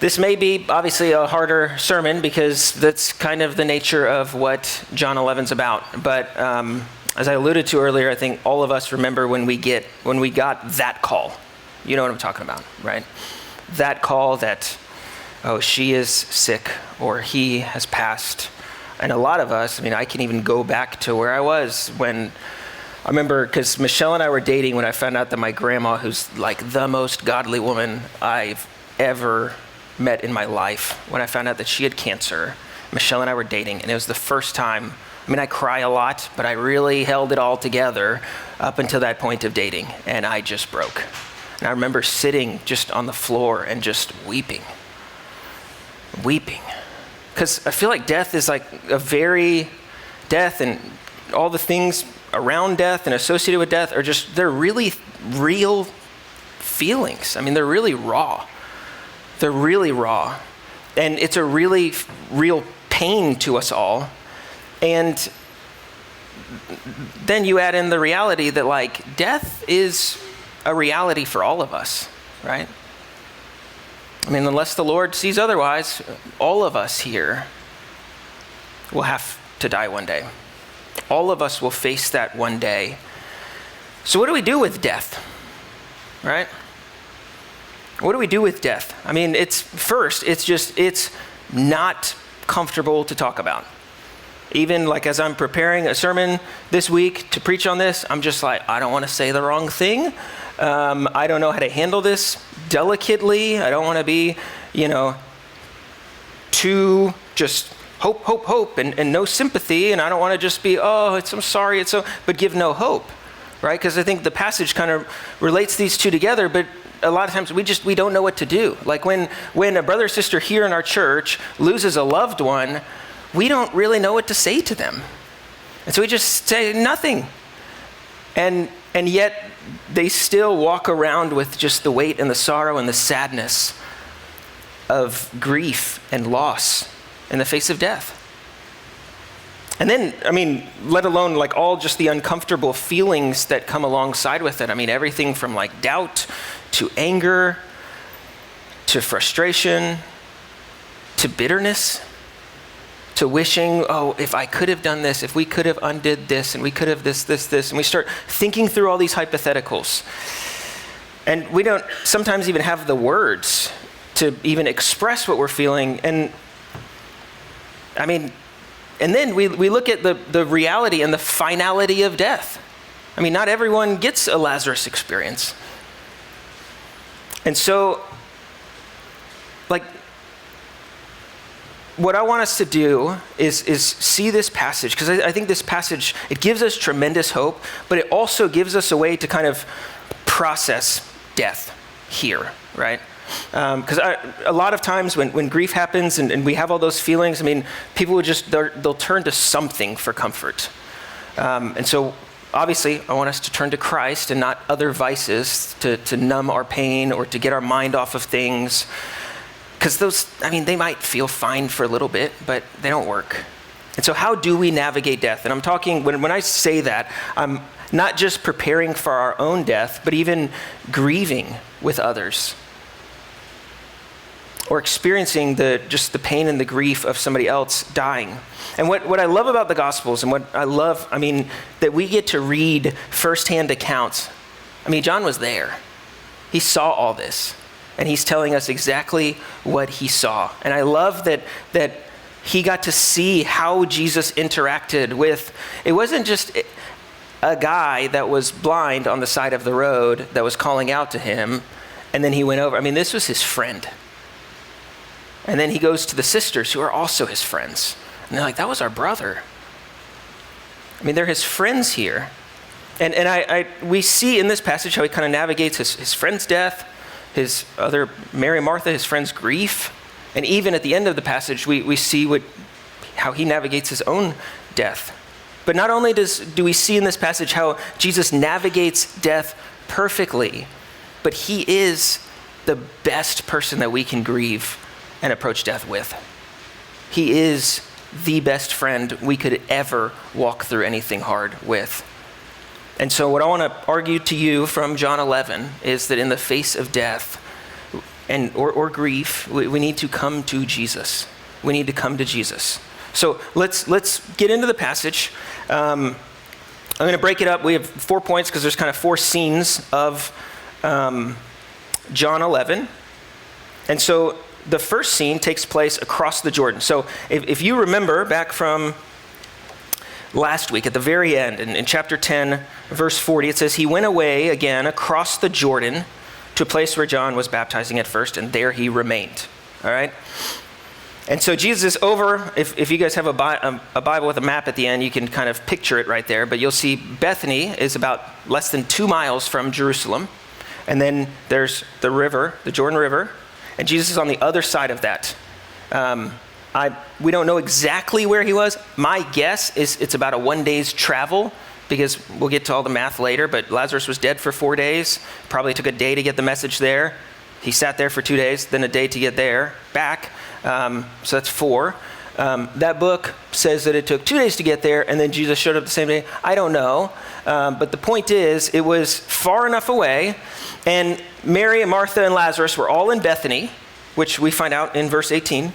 This may be obviously a harder sermon because that's kind of the nature of what John 11's about. But as I alluded to earlier, I think all of us remember when we got that call. You know what I'm talking about, right? That call that, oh, she is sick or he has passed. And a lot of us, I can even go back to where I was when I remember, because Michelle and I were dating when I found out that my grandma, who's like the most godly woman I've ever met in my life, when I found out that she had cancer, Michelle and I were dating, and it was the first time. I cry a lot, but I really held it all together up until that point of dating, and I just broke. And I remember sitting just on the floor and just weeping. Because I feel like death is like death and all the things around death and associated with death are they're really real feelings. They're really raw. And it's a really real pain to us all. And then you add in the reality that like death is a reality for all of us, right? Unless the Lord sees otherwise, all of us here will have to die one day. All of us will face that one day. So what do we do with death, right? What do we do with death? It's not comfortable to talk about. Even like as I'm preparing a sermon this week to preach on this, I'm just like, I don't want to say the wrong thing. I don't know how to handle this delicately. I don't want to be, too just hope, and no sympathy. And I don't want to just be, I'm sorry, but give no hope, right? Because I think the passage kind of relates these two together, but a lot of times we don't know what to do. Like when a brother or sister here in our church loses a loved one, we don't really know what to say to them. And so we just say nothing. And yet they still walk around with just the weight and the sorrow and the sadness of grief and loss in the face of death. And then, let alone like all just the uncomfortable feelings that come alongside with it. Everything from like doubt to anger to frustration to bitterness to wishing, if I could have done this, if we could have undid this, and we could have this, and we start thinking through all these hypotheticals. And we don't sometimes even have the words to even express what we're feeling. And then we look at the reality and the finality of death. Not everyone gets a Lazarus experience. And so, what I want us to do is see this passage, because I think this passage, it gives us tremendous hope, but it also gives us a way to kind of process death here, right? Because a lot of times when grief happens and we have all those feelings, people would they'll turn to something for comfort. And so obviously I want us to turn to Christ and not other vices to numb our pain or to get our mind off of things. Because those, they might feel fine for a little bit, but they don't work. And so how do we navigate death? And I'm talking, when I say that, I'm not just preparing for our own death, but even grieving with others. Or experiencing the pain and the grief of somebody else dying. And what I love about the Gospels, and what I love, that we get to read firsthand accounts. John was there. He saw all this. And he's telling us exactly what he saw. And I love that he got to see how Jesus interacted with, it wasn't just a guy that was blind on the side of the road that was calling out to him, and then he went over. This was his friend. And then he goes to the sisters who are also his friends. And they're like, that was our brother. They're his friends here. And we see in this passage how he kind of navigates his friend's death, his other, Mary and Martha, his friend's grief. And even at the end of the passage, we see how he navigates his own death. But not only do we see in this passage how Jesus navigates death perfectly, but he is the best person that we can grieve and approach death with. He is the best friend we could ever walk through anything hard with. And so what I want to argue to you from John 11 is that in the face of death, or grief, we need to come to Jesus. We need to come to Jesus. So let's get into the passage. I'm going to break it up. We have 4 points because there's kind of 4 scenes of John 11. And so the first scene takes place across the Jordan. So if you remember back from last week at the very end, in chapter 10, verse 40, it says, he went away again across the Jordan to a place where John was baptizing at first, and there he remained. All right? And so Jesus is over. If you guys have a Bible with a map at the end, you can kind of picture it right there. But you'll see Bethany is about less than 2 miles from Jerusalem. And then there's the river, the Jordan River. And Jesus is on the other side of that. We don't know exactly where he was. My guess is it's about a 1 day's travel, because we'll get to all the math later, but Lazarus was dead for 4 days. Probably took a day to get the message there. He sat there for 2 days, then a day to get there, back. So that's 4. That book says that it took 2 days to get there, and then Jesus showed up the same day. I don't know. But the point is, it was far enough away, and Mary and Martha and Lazarus were all in Bethany, which we find out in verse 18.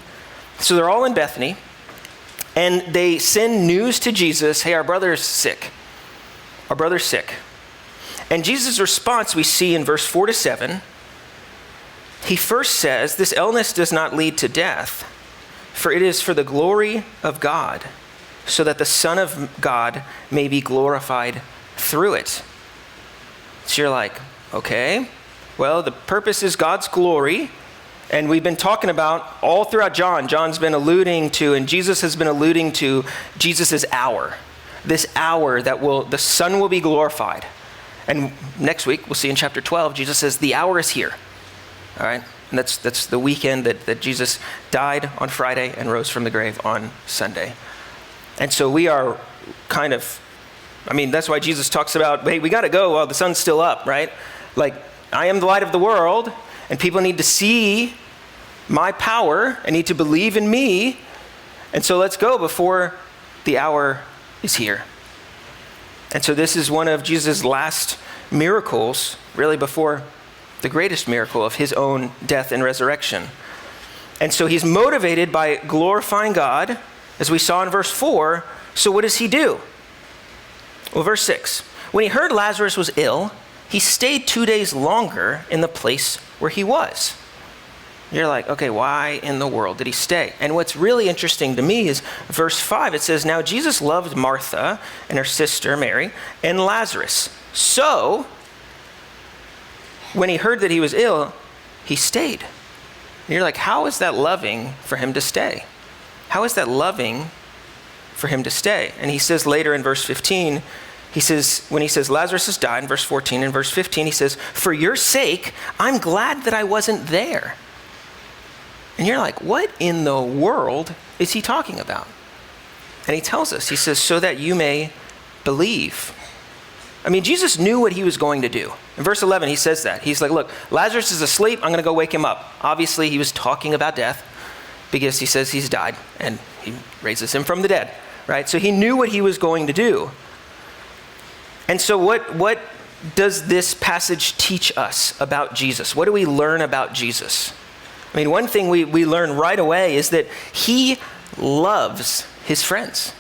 So they're all in Bethany, and they send news to Jesus, hey, our brother's sick. Our brother's sick. And Jesus' response we see in verse 4 to 7. He first says, this illness does not lead to death, for it is for the glory of God, so that the Son of God may be glorified through it. So you're like, okay, well, the purpose is God's glory. And we've been talking about all throughout John. John's been alluding to, and Jesus has been alluding to Jesus' hour. This hour that the Son will be glorified. And next week, we'll see in chapter 12, Jesus says, the hour is here. All right? And that's the weekend that Jesus died on Friday and rose from the grave on Sunday. And so we are kind of, that's why Jesus talks about, hey, we got to go while the sun's still up, right? Like, I am the light of the world, and people need to see my power and need to believe in me. And so let's go before the hour is here. And so this is one of Jesus' last miracles, really before the greatest miracle of his own death and resurrection. And so he's motivated by glorifying God, as we saw in verse 4. So what does he do? Well, verse 6. When he heard Lazarus was ill, he stayed 2 days longer in the place where he was. You're like, okay, why in the world did he stay? And what's really interesting to me is verse 5. It says, now Jesus loved Martha and her sister Mary and Lazarus. So when he heard that he was ill, he stayed. And you're like, how is that loving for him to stay? How is that loving for him to stay? And he says later in verse 15, when he says Lazarus has died, in verse 14 and verse 15, he says, for your sake, I'm glad that I wasn't there. And you're like, what in the world is he talking about? And he tells us, he says, so that you may believe. Jesus knew what he was going to do. In verse 11, he says that. He's like, look, Lazarus is asleep. I'm going to go wake him up. Obviously, he was talking about death because he says he's died and he raises him from the dead, right? So he knew what he was going to do. And so what does this passage teach us about Jesus? What do we learn about Jesus? One thing we learn right away is that he loves his friends.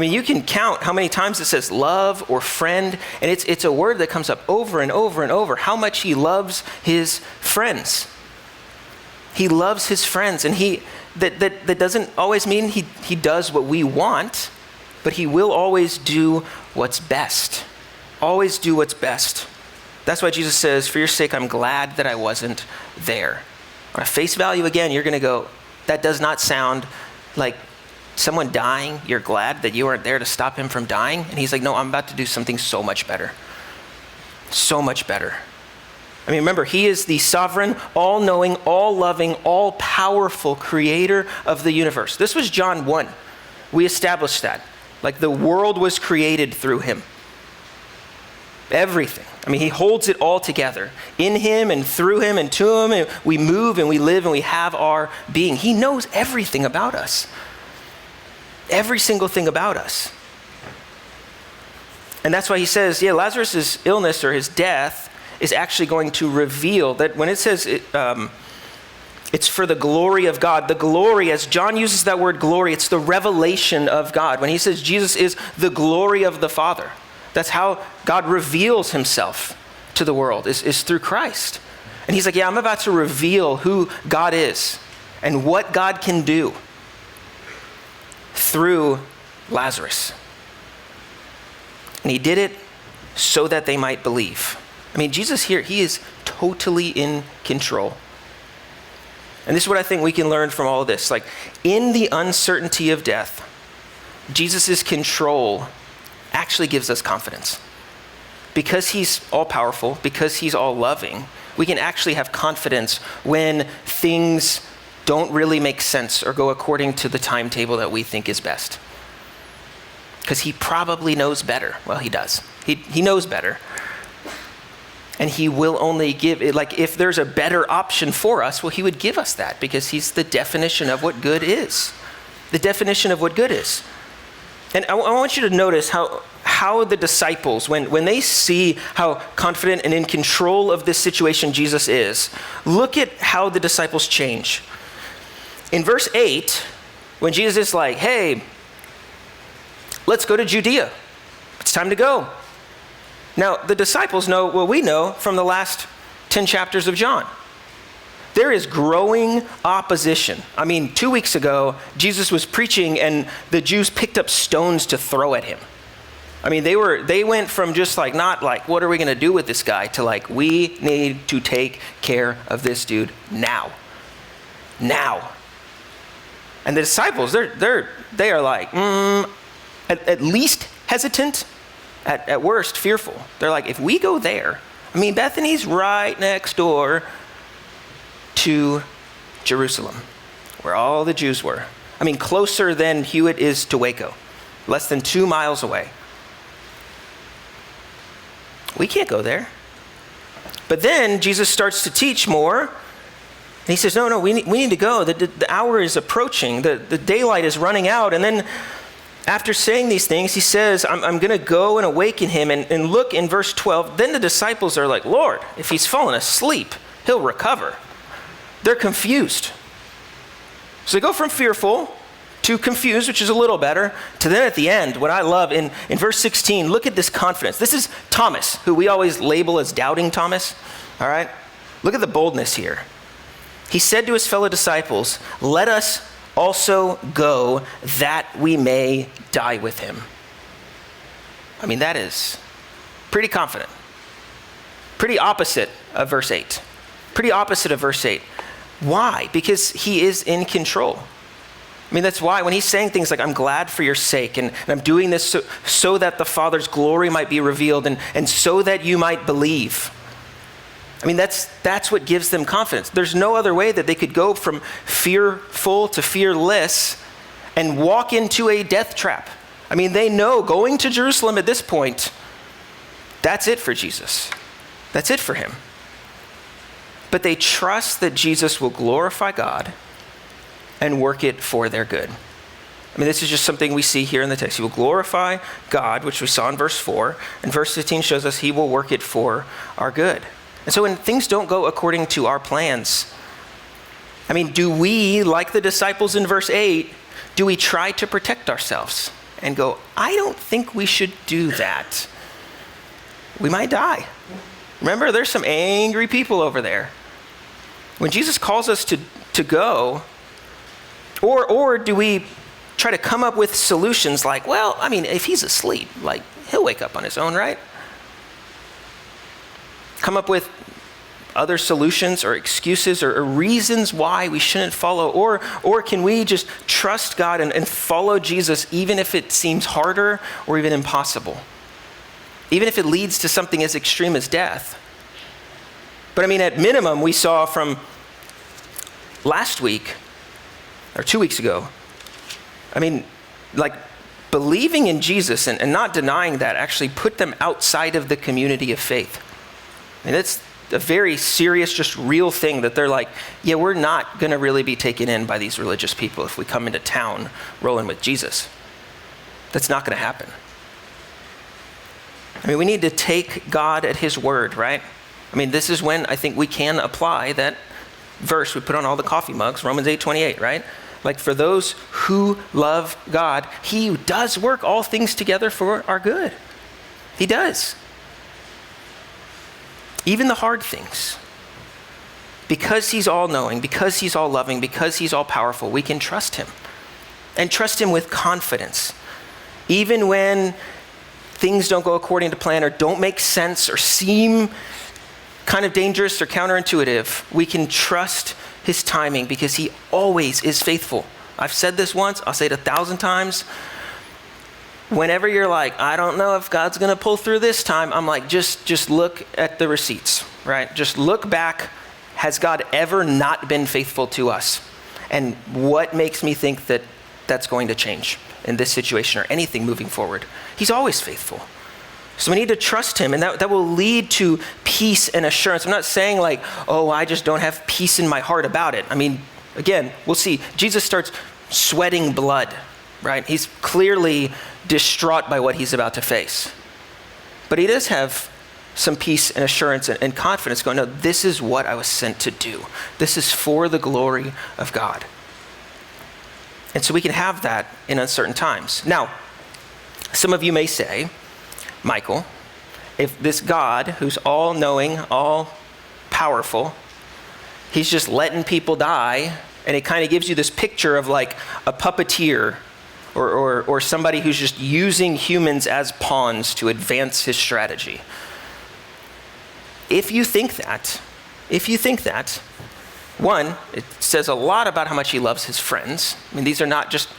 You can count how many times it says love or friend, and it's a word that comes up over and over and over, how much he loves his friends. He loves his friends, and that doesn't always mean he does what we want, but he will always do what's best. Always do what's best. That's why Jesus says, for your sake, I'm glad that I wasn't there. On a face value, again, you're going to go, that does not sound like someone dying. You're glad that you weren't there to stop him from dying. And he's like, no, I'm about to do something so much better. So much better. Remember, he is the sovereign, all-knowing, all-loving, all-powerful creator of the universe. This was John 1. We established that. Like the world was created through him. Everything. He holds it all together. In him and through him and to him, and we move and we live and we have our being. He knows everything about us. Every single thing about us. And that's why he says, Lazarus' illness or his death is actually going to reveal that when it says it's for the glory of God, the glory, as John uses that word glory, it's the revelation of God. When he says Jesus is the glory of the Father, that's how God reveals himself to the world, is through Christ. And he's like, yeah, I'm about to reveal who God is and what God can do through Lazarus. And he did it so that they might believe. I mean, Jesus here, he is totally in control. And this is what I think we can learn from all of this. Like, in the uncertainty of death, Jesus' control actually gives us confidence. Because he's all powerful, because he's all loving, we can actually have confidence when things don't really make sense or go according to the timetable that we think is best. Because he probably knows better. Well, he does. He knows better. And he will only give it, like if there's a better option for us, well, he would give us that because he's the definition of what good is. The definition of what good is. And I want you to notice how the disciples, when they see how confident and in control of this situation Jesus is, look at how the disciples change. In verse 8, when Jesus is like, hey, let's go to Judea. It's time to go. Now, the disciples know what we know from the last 10 chapters of John. There is growing opposition. I mean, 2 weeks ago, Jesus was preaching and the Jews picked up stones to throw at him. I mean, they went from just like, not like, what are we going to do with this guy, to like, we need to take care of this dude now. Now. And the disciples, they are like, at least hesitant, at worst fearful. They're like, if we go there, I mean, Bethany's right next door to Jerusalem, where all the Jews were. I mean, closer than Hewitt is to Waco, less than 2 miles away. We can't go there. But then Jesus starts to teach more. And he says, no, we need to go. The hour is approaching. The daylight is running out. And then after saying these things, he says, I'm going to go and awaken him. And look in verse 12. Then the disciples are like, Lord, if he's fallen asleep, he'll recover. They're confused. So they go from fearful to confused, which is a little better, to then at the end, what I love in verse 16, look at this confidence. This is Thomas, who we always label as doubting Thomas. All right? Look at the boldness here. He said to his fellow disciples, let us also go that we may die with him. I mean, that is pretty confident. Pretty opposite of verse 8. Pretty opposite of verse 8. Why? Because he is in control. I mean, that's why when he's saying things like, I'm glad for your sake, and I'm doing this so that the Father's glory might be revealed, and so that you might believe. I mean, that's what gives them confidence. There's no other way that they could go from fearful to fearless and walk into a death trap. I mean, they know going to Jerusalem at this point, that's it for Jesus. That's it for him. But they trust that Jesus will glorify God and work it for their good. I mean, this is just something we see here in the text. He will glorify God, which we saw in verse 4, and verse 15 shows us he will work it for our good. And so when things don't go according to our plans, I mean, do we, like the disciples in verse 8, do we try to protect ourselves and go, I don't think we should do that. We might die. Remember, there's some angry people over there. When Jesus calls us to go, or do we try to come up with solutions like, well, I mean, if he's asleep, like, he'll wake up on his own, right? Come up with other solutions or excuses or reasons why we shouldn't follow, or can we just trust God and follow Jesus even if it seems harder or even impossible? Even if it leads to something as extreme as death. But I mean, at minimum, we saw from last week, or 2 weeks ago, I mean, like, believing in Jesus and not denying that actually put them outside of the community of faith. I mean, it's a very serious, just real thing that they're like, yeah, we're not going to really be taken in by these religious people if we come into town rolling with Jesus. That's not going to happen. I mean, we need to take God at his word, right? I mean, this is when I think we can apply that verse we put on all the coffee mugs, Romans 8:28, right? Like, for those who love God, he does work all things together for our good. He does. Even the hard things. Because he's all-knowing, because he's all-loving, because he's all-powerful, we can trust him. And trust him with confidence. Even when things don't go according to plan or don't make sense or seem kind of dangerous or counterintuitive, we can trust his timing because he always is faithful. I've said this once, I'll say it 1,000 times. Whenever you're like, I don't know if God's going to pull through this time, I'm like, just look at the receipts, right? Just look back. Has God ever not been faithful to us? And what makes me think that that's going to change in this situation or anything moving forward? He's always faithful. So we need to trust him, and that will lead to peace and assurance. I'm not saying like, oh, I just don't have peace in my heart about it. I mean, again, we'll see. Jesus starts sweating blood, right? He's clearly distraught by what he's about to face. But he does have some peace and assurance and confidence going, no, this is what I was sent to do. This is for the glory of God. And so we can have that in uncertain times. Now, some of you may say, Michael, if this God who's all-knowing, all-powerful, he's just letting people die, and it kind of gives you this picture of like a puppeteer or somebody who's just using humans as pawns to advance his strategy. If you think that, one, it says a lot about how much he loves his friends. I mean, these are not just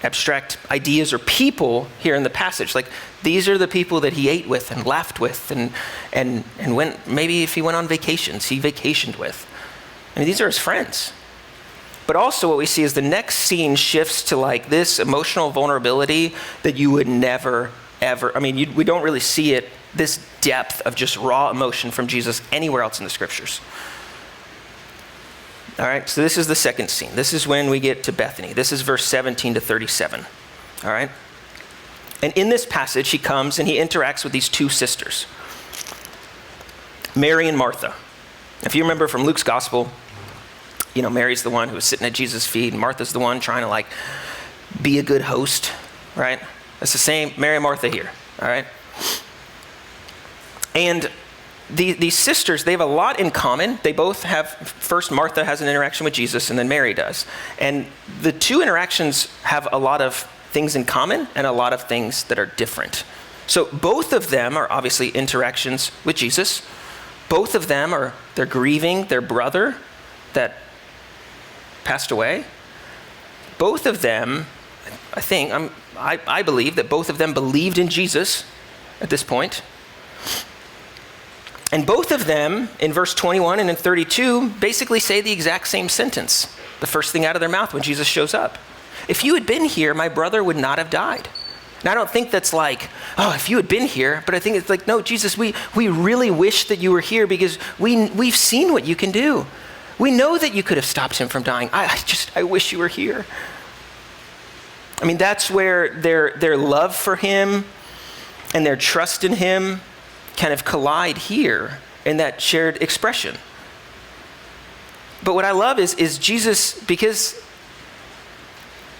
abstract ideas or people here in the passage. Like, these are the people that he ate with and laughed with and went, maybe if he went on vacations, he vacationed with. I mean, these are his friends. But also what we see is the next scene shifts to like this emotional vulnerability that you would never, ever, we don't really see it, this depth of just raw emotion from Jesus anywhere else in the scriptures. All right, so this is the second scene. This is when we get to Bethany. This is verse 17 to 37. All right? And in this passage, he comes and he interacts with these two sisters, Mary and Martha. If you remember from Luke's gospel, you know, Mary's the one who was sitting at Jesus' feet, and Martha's the one trying to like be a good host, right? It's the same Mary and Martha here, all right? And these sisters, they have a lot in common. They both have, first Martha has an interaction with Jesus, and then Mary does. And the two interactions have a lot of things in common and a lot of things that are different. So both of them are obviously interactions with Jesus. Both of them they're grieving their brother that passed away. Both of them, I believe that both of them believed in Jesus at this point. And both of them, in verse 21 and in 32, basically say the exact same sentence, the first thing out of their mouth when Jesus shows up. If you had been here, my brother would not have died. And I don't think that's like, oh, if you had been here, but I think it's like, no, Jesus, we really wish that you were here because we've seen what you can do. We know that you could have stopped him from dying. I wish you were here. I mean, that's where their love for him and their trust in him kind of collide here in that shared expression. But what I love is Jesus, because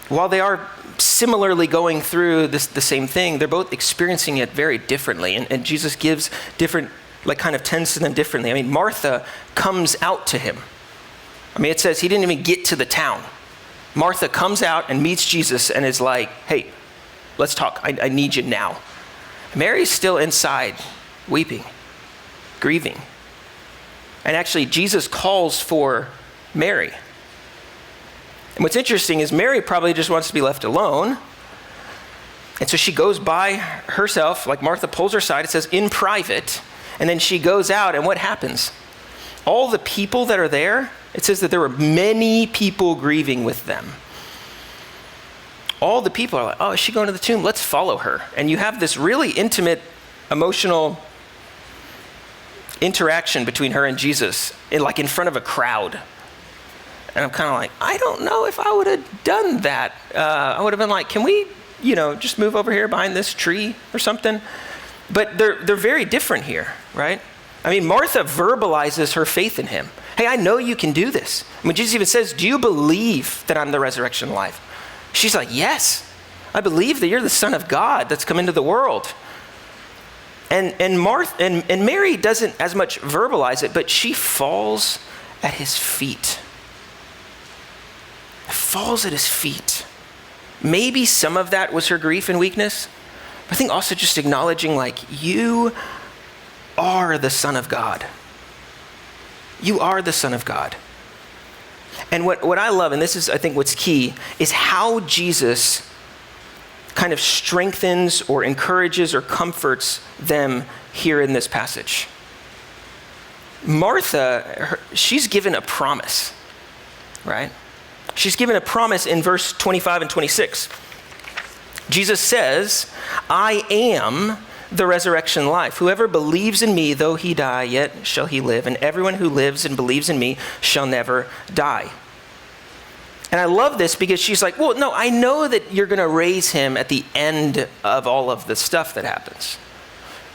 while they are similarly going through the same thing, they're both experiencing it very differently. And Jesus gives different, like kind of tends to them differently. I mean, Martha comes out to him. I mean, it says he didn't even get to the town. Martha comes out and meets Jesus and is like, hey, let's talk. I need you now. Mary's still inside, weeping, grieving. And actually, Jesus calls for Mary. And what's interesting is Mary probably just wants to be left alone. And so she goes by herself, like Martha pulls her aside, it says in private, and then she goes out, and what happens? All the people that are there, it says that there were many people grieving with them. All the people are like, oh, is she going to the tomb? Let's follow her. And you have this really intimate, emotional interaction between her and Jesus, in front of a crowd. And I'm kind of like, I don't know if I would have done that. I would have been like, can we, just move over here behind this tree or something? But they're very different here, right? I mean, Martha verbalizes her faith in him. Hey, I know you can do this. I mean, Jesus even says, do you believe that I'm the resurrection and life? She's like, yes, I believe that you're the Son of God that's come into the world. And Mary doesn't as much verbalize it, but she falls at his feet. Falls at his feet. Maybe some of that was her grief and weakness, but I think also just acknowledging like, you are the Son of God. You are the Son of God. And what I love, and this is I think what's key, is how Jesus kind of strengthens or encourages or comforts them here in this passage. Martha, she's given a promise, right? She's given a promise in verse 25 and 26. Jesus says, I am the resurrection and life. Whoever believes in me, though he die, yet shall he live. And everyone who lives and believes in me shall never die. And I love this because she's like, well, no, I know that you're going to raise him at the end of all of the stuff that happens.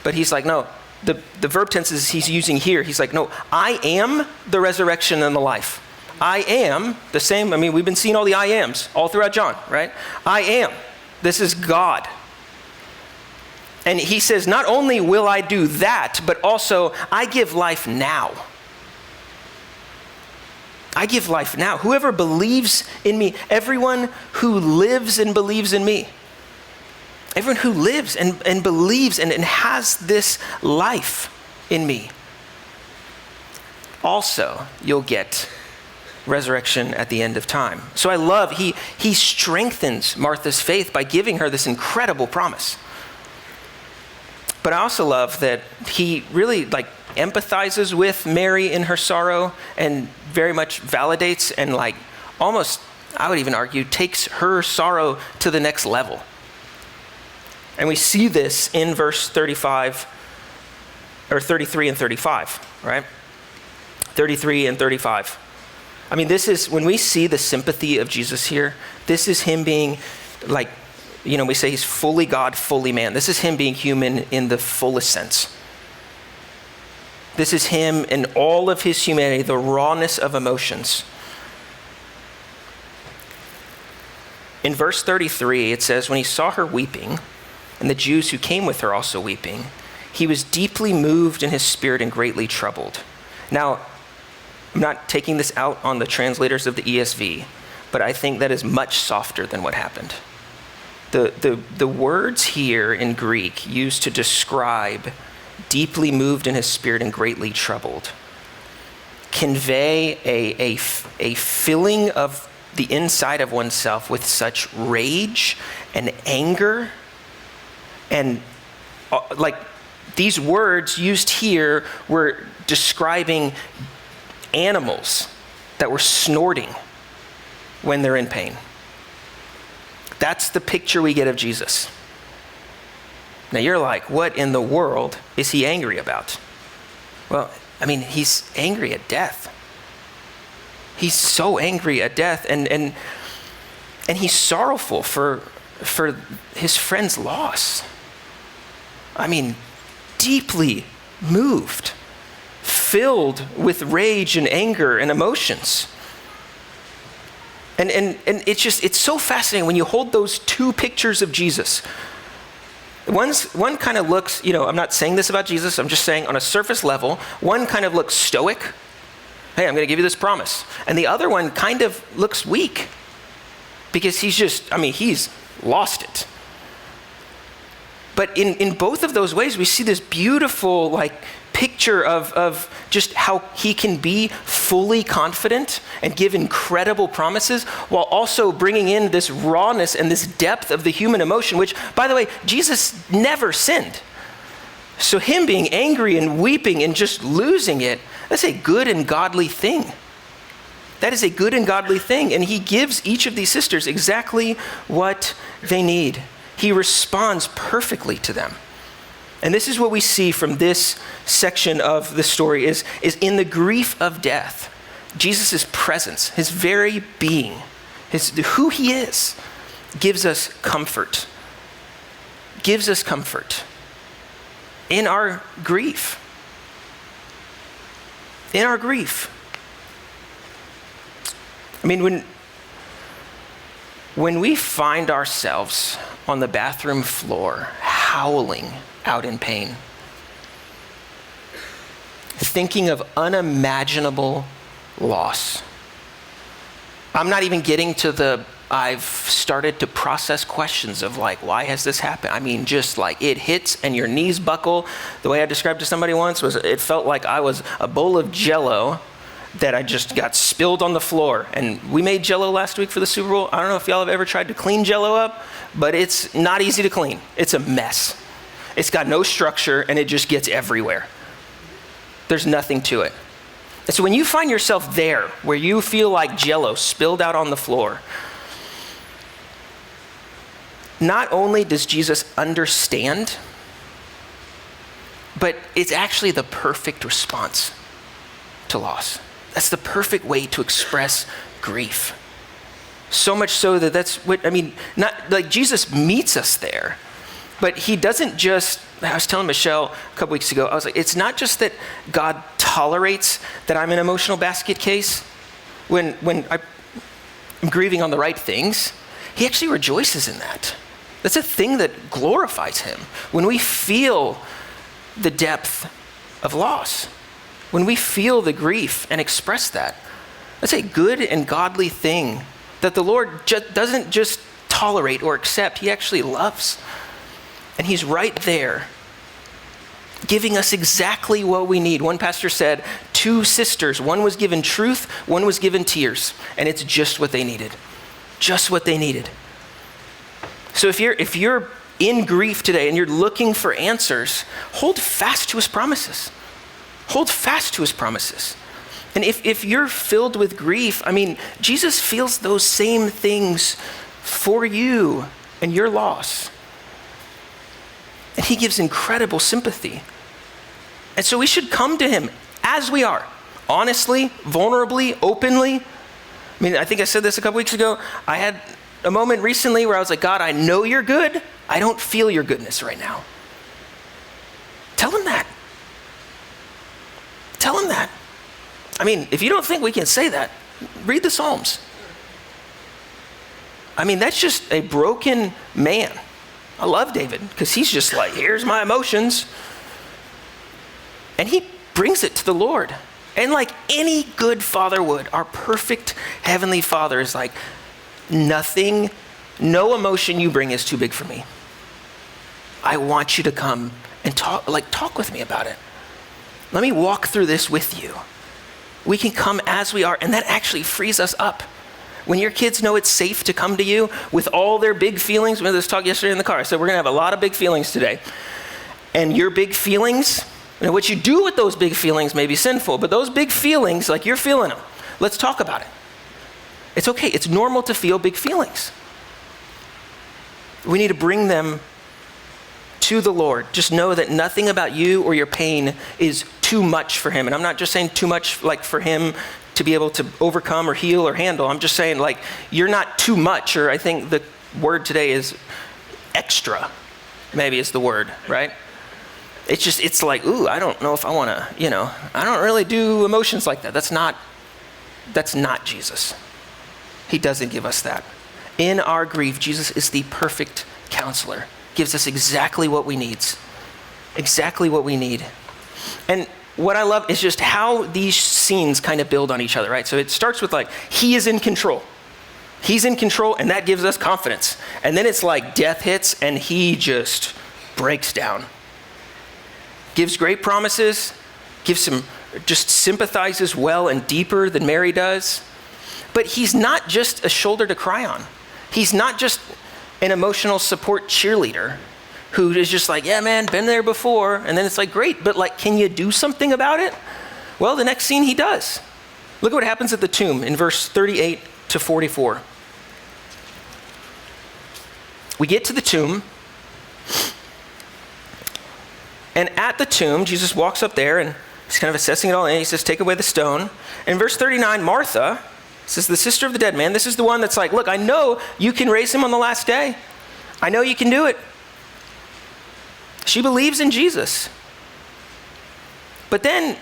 But he's like, no, the verb tenses he's using here, he's like, no, I am the resurrection and the life. I am the same. I mean, we've been seeing all the I ams all throughout John, right? I am. This is God. And he says, not only will I do that, but also I give life now. I give life now. Whoever believes in me, everyone who lives and believes in me, everyone who lives and believes and has this life in me, also you'll get resurrection at the end of time. So I love, he strengthens Martha's faith by giving her this incredible promise. But I also love that he really like empathizes with Mary in her sorrow and very much validates and like almost, I would even argue, takes her sorrow to the next level. And we see this in verse 35 or 33 and 35, right? 33 and 35. I mean, this is, when we see the sympathy of Jesus here, this is him being like, you know, we say he's fully God, fully man. This is him being human in the fullest sense. This is him in all of his humanity, the rawness of emotions. In verse 33, it says, when he saw her weeping, and the Jews who came with her also weeping, he was deeply moved in his spirit and greatly troubled. Now, I'm not taking this out on the translators of the ESV, but I think that is much softer than what happened. The words here in Greek used to describe deeply moved in his spirit and greatly troubled convey a filling of the inside of oneself with such rage and anger. And like these words used here were describing animals that were snorting when they're in pain. That's the picture we get of Jesus. Now you're like, what in the world is he angry about? Well, I mean, he's angry at death. He's so angry at death, and he's sorrowful for his friend's loss. I mean, deeply moved, filled with rage and anger and emotions. And it's so fascinating when you hold those two pictures of Jesus. One kind of looks, you know, I'm not saying this about Jesus, I'm just saying on a surface level, one kind of looks stoic. Hey, I'm going to give you this promise. And the other one kind of looks weak because he's lost it. But in both of those ways, we see this beautiful like picture of just how he can be fully confident and give incredible promises while also bringing in this rawness and this depth of the human emotion, which, by the way, Jesus never sinned. So him being angry and weeping and just losing it, that's a good and godly thing. That is a good and godly thing. And he gives each of these sisters exactly what they need. He responds perfectly to them. And this is what we see from this section of the story is in the grief of death, Jesus' presence, his very being, who he is, gives us comfort. Gives us comfort in our grief. in our grief. I mean, when we find ourselves on the bathroom floor howling out in pain, thinking of unimaginable loss. I'm not even getting to I've started to process questions of like, why has this happened? I mean, just like it hits and your knees buckle. The way I described to somebody once was it felt like I was a bowl of Jell-O that I just got spilled on the floor. And we made Jell-O last week for the Super Bowl. I don't know if y'all have ever tried to clean Jell-O up, but it's not easy to clean. It's a mess. It's got no structure and it just gets everywhere. There's nothing to it. And so when you find yourself there, where you feel like Jell-O spilled out on the floor, not only does Jesus understand, but it's actually the perfect response to loss. That's the perfect way to express grief. So much so that not like Jesus meets us there, but he doesn't just, I was telling Michelle a couple weeks ago, I was like, it's not just that God tolerates that I'm an emotional basket case when I'm grieving on the right things. He actually rejoices in that. That's a thing that glorifies him. When we feel the depth of loss, when we feel the grief and express that, that's a good and godly thing that the Lord doesn't just tolerate or accept, he actually loves. And he's right there, giving us exactly what we need. One pastor said, 2 sisters, one was given truth, one was given tears, and it's just what they needed. Just what they needed. So if you're in grief today and you're looking for answers, hold fast to his promises. Hold fast to his promises. And if you're filled with grief, I mean, Jesus feels those same things for you and your loss. And he gives incredible sympathy. And so we should come to him as we are, honestly, vulnerably, openly. I mean, I think I said this a couple weeks ago. I had a moment recently where I was like, God, I know you're good. I don't feel your goodness right now. Tell him that. Tell him that. I mean, if you don't think we can say that, read the Psalms. I mean, that's just a broken man. I love David because he's just like, here's my emotions. And he brings it to the Lord. And like any good father would, our perfect heavenly Father is like, nothing, no emotion you bring is too big for me. I want you to come and talk with me about it. Let me walk through this with you. We can come as we are, and that actually frees us up. When your kids know it's safe to come to you with all their big feelings, we had this talk yesterday in the car. I said, we're gonna have a lot of big feelings today. And your big feelings, what you do with those big feelings may be sinful, but those big feelings, like you're feeling them, let's talk about it. It's okay, it's normal to feel big feelings. We need to bring them to the Lord. Just know that nothing about you or your pain is too much for him. And I'm not just saying too much like for him to be able to overcome or heal or handle. I'm just saying like you're not too much, or I think the word today is extra, maybe is the word, right? It's like, ooh, I don't know if I wanna, I don't really do emotions like that. That's not Jesus. He doesn't give us that. In our grief, Jesus is the perfect counselor. Gives us exactly what we need. Exactly what we need. And what I love is just how these scenes kind of build on each other, right? So it starts with like, he is in control. He's in control, and that gives us confidence. And then it's like death hits, and he just breaks down. Gives great promises, just sympathizes well and deeper than Mary does. But he's not just a shoulder to cry on. He's not just an emotional support cheerleader who is just like, yeah, man, been there before. And then it's like, great, but like, can you do something about it? Well, the next scene he does. Look at what happens at the tomb in verse 38 to 44. We get to the tomb. And at the tomb, Jesus walks up there and he's kind of assessing it all. And he says, take away the stone. And verse 39, Martha, says the sister of the dead man, this is the one that's like, look, I know you can raise him on the last day. I know you can do it. She believes in Jesus. But then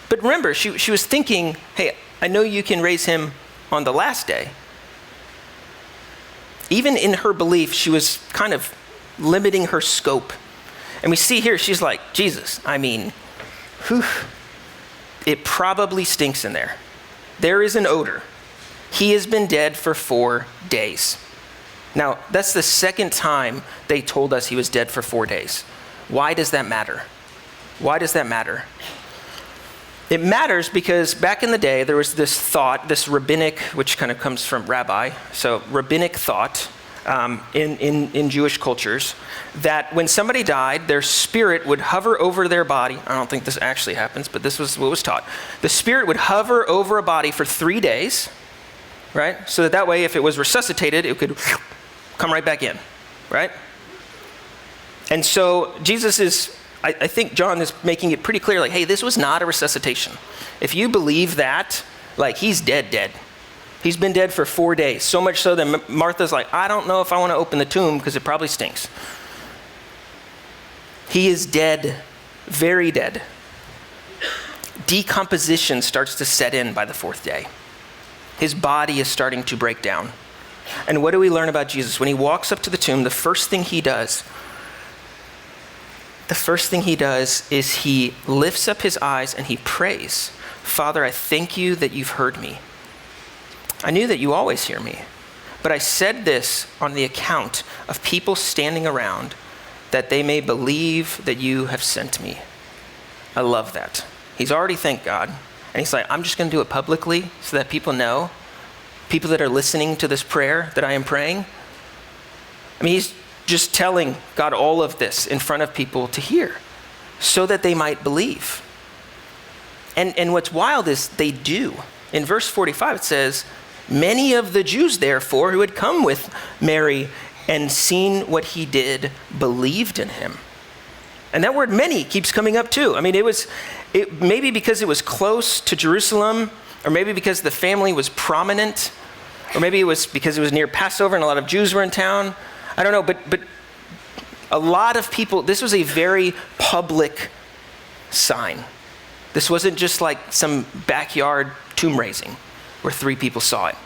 But remember, she was thinking, hey, I know you can raise him on the last day. Even in her belief, she was kind of limiting her scope. And we see here, she's like, Jesus, I mean, whew, it probably stinks in there. There is an odor. He has been dead for 4 days. Now, that's the second time they told us he was dead for 4 days. Why does that matter? Why does that matter? It matters because back in the day, there was this thought, this rabbinic, which kind of comes from rabbi, so rabbinic thought in Jewish cultures, that when somebody died, their spirit would hover over their body. I don't think this actually happens, but this was what was taught. The spirit would hover over a body for 3 days, right? So that way, if it was resuscitated, it could come right back in, right? And so Jesus is, I think John is making it pretty clear, like, hey, this was not a resuscitation. If you believe that, like, he's dead. He's been dead for 4 days. So much so that Martha's like, I don't know if I want to open the tomb because it probably stinks. He is dead, very dead. Decomposition starts to set in by the 4th day. His body is starting to break down. And what do we learn about Jesus? When he walks up to the tomb, the first thing he does is he lifts up his eyes and he prays, Father, I thank you that you've heard me. I knew that you always hear me, but I said this on the account of people standing around, that they may believe that you have sent me. I love that. He's already thanked God, and he's like, I'm just going to do it publicly so that people know, people that are listening to this prayer that I am praying. I mean, he's just telling God all of this in front of people to hear so that they might believe. And what's wild is they do. In verse 45, it says, many of the Jews, therefore, who had come with Mary and seen what he did, believed in him. And that word many keeps coming up too. I mean, it maybe because it was close to Jerusalem, or maybe because the family was prominent, or maybe it was because it was near Passover and a lot of Jews were in town. I don't know, but a lot of people, this was a very public sign. This wasn't just like some backyard tomb raising where 3 people saw it.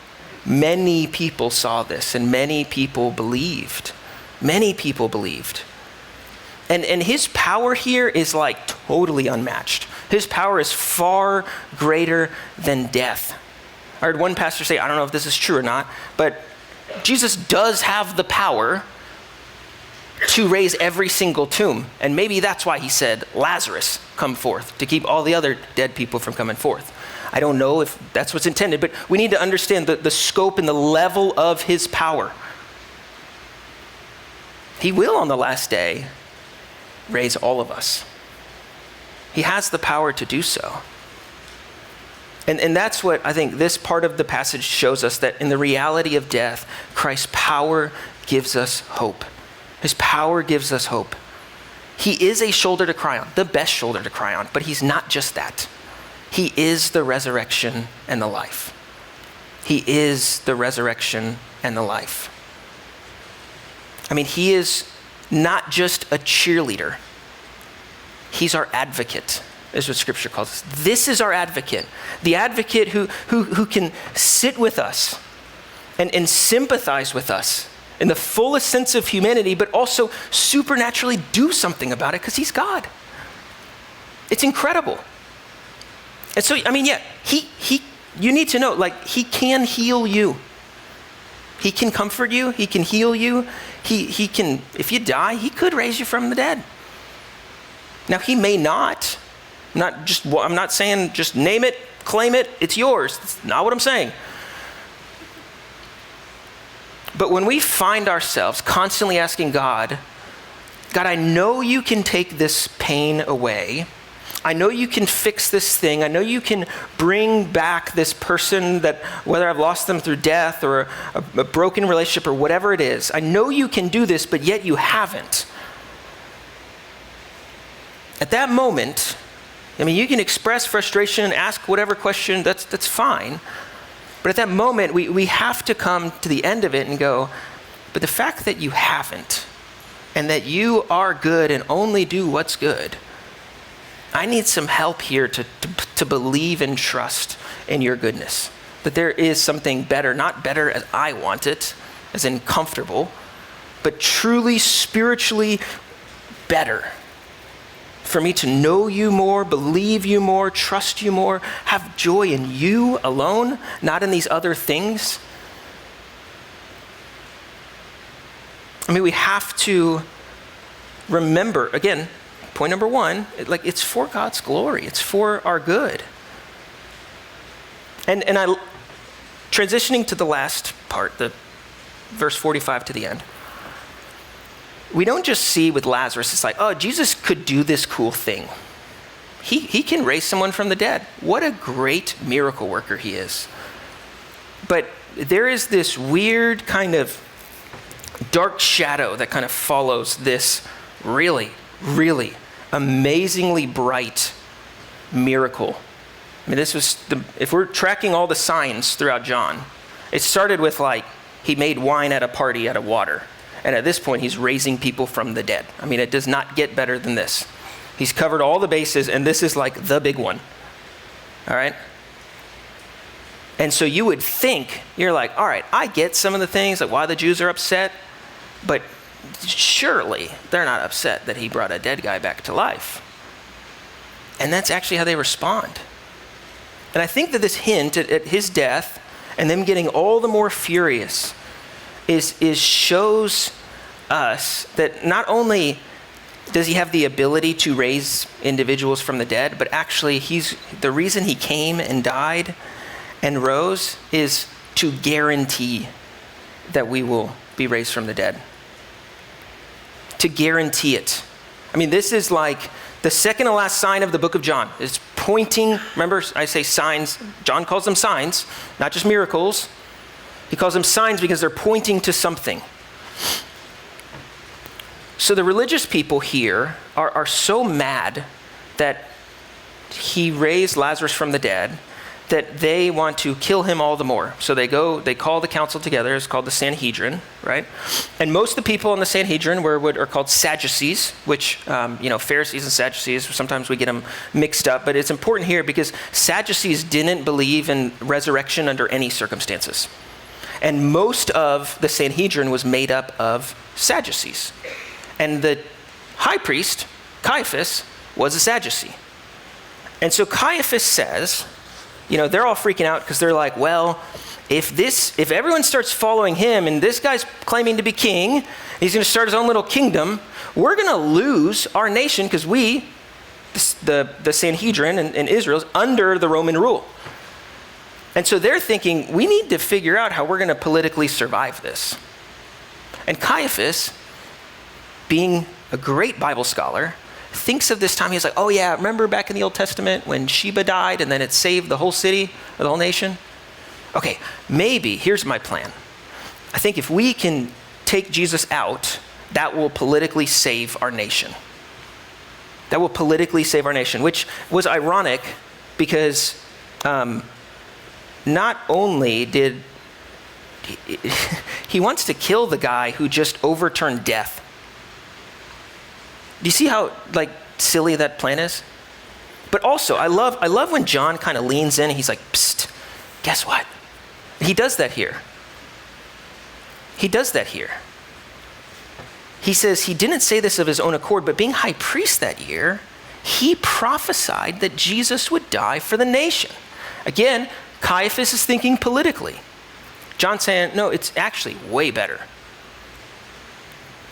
Many people saw this and many people believed. Many people believed. And his power here is like totally unmatched. His power is far greater than death. I heard one pastor say, I don't know if this is true or not, but Jesus does have the power to raise every single tomb. And maybe that's why he said, Lazarus, come forth, to keep all the other dead people from coming forth. I don't know if that's what's intended, but we need to understand the scope and the level of his power. He will on the last day raise all of us. He has the power to do so. And that's what I think this part of the passage shows us, that in the reality of death, Christ's power gives us hope. His power gives us hope. He is a shoulder to cry on, the best shoulder to cry on, but he's not just that. He is the resurrection and the life. He is the resurrection and the life. I mean, he is not just a cheerleader. He's our advocate, is what Scripture calls us. This is our advocate, the advocate who can sit with us and sympathize with us in the fullest sense of humanity, but also supernaturally do something about it because he's God. It's incredible. And so, I mean, yeah, you need to know, like, he can heal you. He can comfort you. He can heal you. He can, if you die, he could raise you from the dead. Now, he may not. I'm not saying just name it, claim it, it's yours. That's not what I'm saying. But when we find ourselves constantly asking God, I know you can take this pain away. I know you can fix this thing. I know you can bring back this person that, whether I've lost them through death or a broken relationship or whatever it is, I know you can do this, but yet you haven't. At that moment, I mean, you can express frustration and ask whatever question, that's fine. But at that moment, we have to come to the end of it and go, but the fact that you haven't, and that you are good and only do what's good, I need some help here to believe and trust in your goodness. That there is something better, not better as I want it, as in comfortable, but truly spiritually better. For me to know you more, believe you more, trust you more, have joy in you alone, not in these other things. I mean, we have to remember, again, point number one, it's for God's glory. It's for our good. And transitioning to the last part, the verse 45 to the end, we don't just see with Lazarus, it's like, oh, Jesus could do this cool thing. He can raise someone from the dead. What a great miracle worker he is. But there is this weird kind of dark shadow that kind of follows this really, really amazingly bright miracle. I mean, this was, if we're tracking all the signs throughout John, it started with he made wine at a party out of water. And at this point, he's raising people from the dead. I mean, it does not get better than this. He's covered all the bases, and this is the big one. All right? And so you would think, you're like, all right, I get some of the things, why the Jews are upset, but surely they're not upset that he brought a dead guy back to life. And that's actually how they respond. And I think that this hint at his death and them getting all the more furious is shows us that not only does he have the ability to raise individuals from the dead, but actually the reason he came and died and rose is to guarantee that we will be raised from the dead. To guarantee it. I mean, this is the second to last sign of the book of John. It's pointing, remember I say signs, John calls them signs, not just miracles. He calls them signs because they're pointing to something. So the religious people here are so mad that he raised Lazarus from the dead that they want to kill him all the more. So they call the council together. It's called the Sanhedrin, right? And most of the people in the Sanhedrin are called Sadducees, which, Pharisees and Sadducees, sometimes we get them mixed up. But it's important here because Sadducees didn't believe in resurrection under any circumstances. And most of the Sanhedrin was made up of Sadducees. And the high priest, Caiaphas, was a Sadducee. And so Caiaphas says, they're all freaking out because they're like, well, if everyone starts following him and this guy's claiming to be king, he's going to start his own little kingdom, we're going to lose our nation because we, the Sanhedrin in Israel, is under the Roman rule. And so they're thinking, we need to figure out how we're going to politically survive this. And Caiaphas, being a great Bible scholar, thinks of this time. He's like, oh yeah, remember back in the Old Testament when Sheba died and then it saved the whole city or the whole nation? Okay, maybe, here's my plan. I think if we can take Jesus out, that will politically save our nation. That will politically save our nation, which was ironic because not only did he wants to kill the guy who just overturned death. Do you see how silly that plan is? But also, I love when John kind of leans in and he's like, psst, guess what? He does that here. He does that here. He says he didn't say this of his own accord, but being high priest that year, he prophesied that Jesus would die for the nation. Again, Caiaphas is thinking politically. John's saying, no, it's actually way better.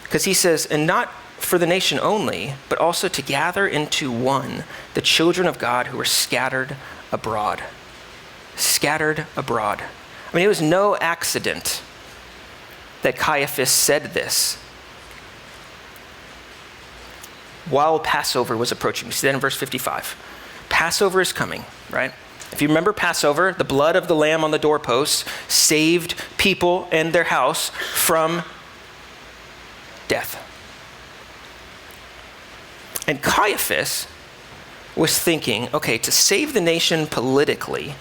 Because he says, and not for the nation only, but also to gather into one the children of God who are scattered abroad. Scattered abroad. I mean, it was no accident that Caiaphas said this while Passover was approaching. You see that in verse 55. Passover is coming, right? If you remember Passover, the blood of the lamb on the doorposts saved people and their house from death. And Caiaphas was thinking, okay, to save the nation politically,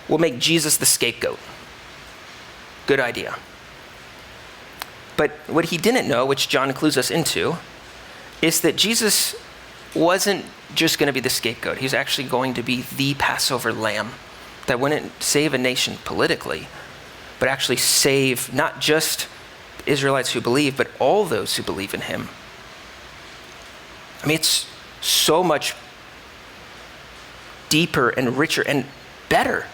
we'll make Jesus the scapegoat. Good idea. But what he didn't know, which John clues us into, is that Jesus wasn't just going to be the scapegoat. He was actually going to be the Passover lamb that wouldn't save a nation politically, but actually save not just Israelites who believe, but all those who believe in him. I mean, it's so much deeper and richer and better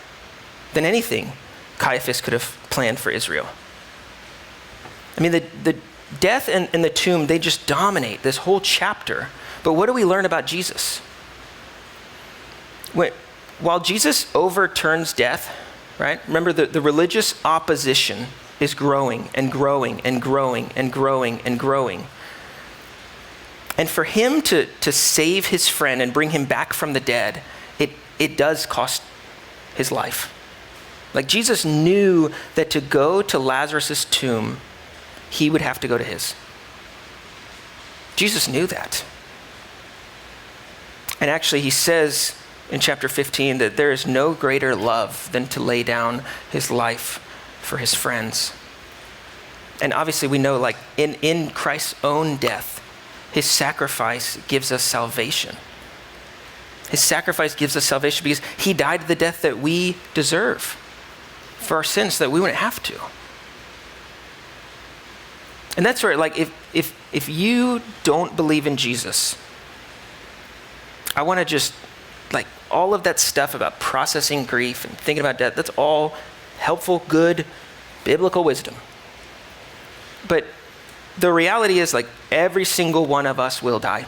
than anything Caiaphas could have planned for Israel. I mean, the death and the tomb, they just dominate this whole chapter. But what do we learn about Jesus? While Jesus overturns death, right? Remember, the religious opposition is growing and growing and growing and growing and growing. And for him to save his friend and bring him back from the dead, it does cost his life. Like, Jesus knew that to go to Lazarus' tomb, he would have to go to his. Jesus knew that. And actually, he says in chapter 15 that there is no greater love than to lay down his life for his friends. And obviously, we know, like, in Christ's own death, his sacrifice gives us salvation. His sacrifice gives us salvation because he died the death that we deserve for our sins, so that we wouldn't have to. And that's where, like, if you don't believe in Jesus, I want to just, like, all of that stuff about processing grief and thinking about death, that's all helpful, good, biblical wisdom. But the reality is, like, every single one of us will die.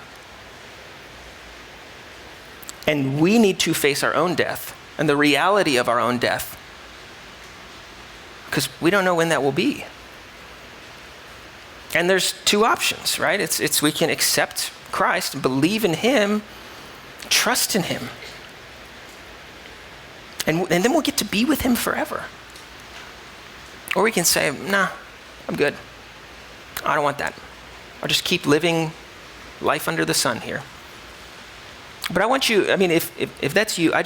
And we need to face our own death and the reality of our own death, because we don't know when that will be. And there's two options, right? It's we can accept Christ, believe in him, trust in him. And then we'll get to be with him forever. Or we can say, nah, I'm good. I don't want that. I'll just keep living life under the sun here. But I want you, I mean, if that's you, I'm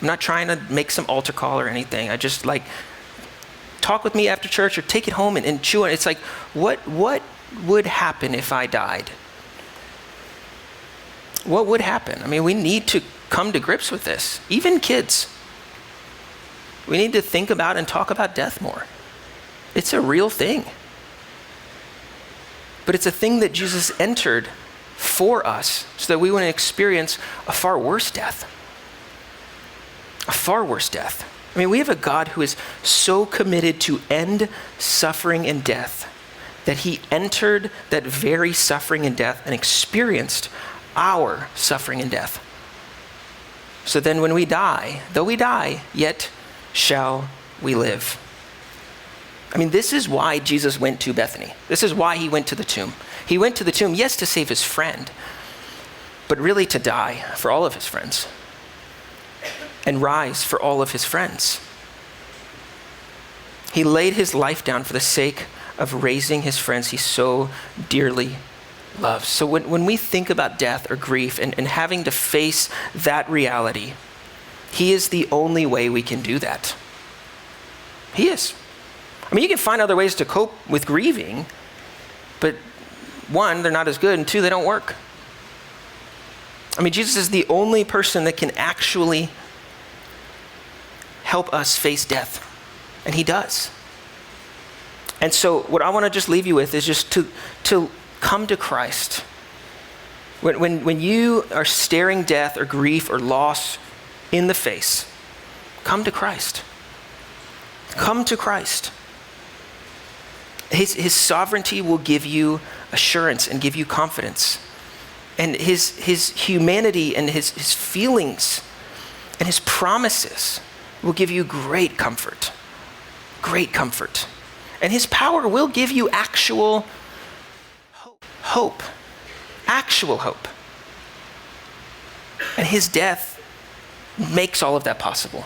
not trying to make some altar call or anything. I just, like, talk with me after church or take it home and chew on it. It's like, what would happen if I died? What would happen? I mean, we need to come to grips with this. Even kids. We need to think about and talk about death more. It's a real thing. But it's a thing that Jesus entered for us so that we wouldn't experience a far worse death. A far worse death. I mean, we have a God who is so committed to end suffering and death that he entered that very suffering and death and experienced our suffering and death. So then when we die, though we die, yet shall we live. I mean, this is why Jesus went to Bethany. This is why he went to the tomb. He went to the tomb, yes, to save his friend, but really to die for all of his friends and rise for all of his friends. He laid his life down for the sake of raising his friends he so dearly loves. So when we think about death or grief and having to face that reality, he is the only way we can do that. He is. I mean, you can find other ways to cope with grieving, but one, they're not as good, and two, they don't work. I mean, Jesus is the only person that can actually help us face death, and he does. And so what I want to just leave you with is just to come to Christ. When you are staring death or grief or loss in the face, come to Christ. Come to Christ. His sovereignty will give you assurance and give you confidence. And his humanity and his feelings and his promises will give you great comfort. Great comfort. And his power will give you actual hope. Actual hope. And his death makes all of that possible.